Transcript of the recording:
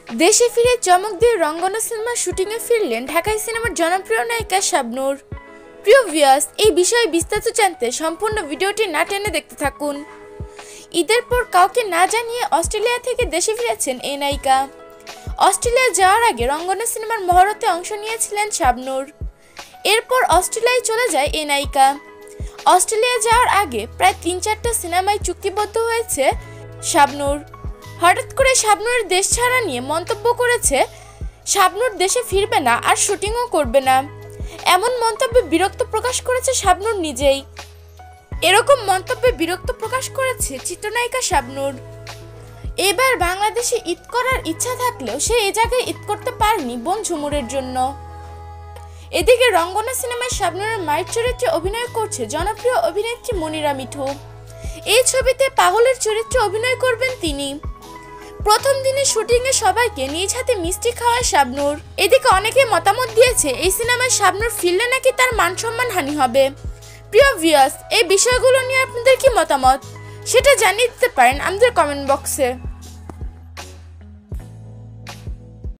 দেশে ফিরে চমক দিয়ে রঙ্গনা সিনেমার শুটিংয়ে ফিরলেন ঢাকাই সিনেমার জনপ্রিয় নায়িকা শাবনূর। প্রিয় ভিউয়ার্স, এই বিষয়ে বিস্তারিত জানতে সম্পূর্ণ ভিডিওটি না টেনে দেখতে থাকুন। ঈদের পর কাউকে না জানিয়ে অস্ট্রেলিয়া থেকে দেশে ফিরেছেন এই নায়িকা। অস্ট্রেলিয়া যাওয়ার আগে রঙ্গনা সিনেমার মহরতে অংশ নিয়েছিলেন শাবনূর। এরপর অস্ট্রেলিয়ায় চলে যায় এই নায়িকা। অস্ট্রেলিয়া যাওয়ার আগে প্রায় ৩-৪টা সিনেমায় চুক্তিবদ্ধ হয়েছে শাবনূর। হঠাৎ করে শাবনূরের দেশ ছাড়া নিয়ে মন্তব্য করেছে শাবনূর দেশে ফিরবে না আর শুটিংও করবে না। এমন মন্তব্যে বিরক্ত প্রকাশ করেছে শাবনূর নিজেই। এরকম মন্তব্যে বিরক্ত প্রকাশ করেছে চিত্রনায়িকা শাবনূর। এবার বাংলাদেশে ঈদ করার ইচ্ছা থাকলেও সে এ জায়গায় ঈদ করতে পারেনি বোন ঝুমুরের জন্য। এদিকে রঙ্গনা সিনেমায় শাবনূরের মায়ের চরিত্রে অভিনয় করছে জনপ্রিয় অভিনেত্রী মনিরা মিঠু। এই ছবিতে পাগলের চরিত্রে অভিনয় করবেন তিনি। প্রথম দিনে শুটিংয়ে সবাইকে নিজ হাতে মিষ্টি খাওয়ায় শাবনূর। এদিকে অনেকে মতামত দিয়েছে এই সিনেমায় শাবনূর ফিরলে নাকি তার মান সম্মান হানি হবে। প্রিয় ভিউয়ার্স, এই বিষয়গুলো নিয়ে আপনাদের কি মতামত সেটা জানিয়ে দিতে পারেন আমাদের কমেন্ট বক্সে।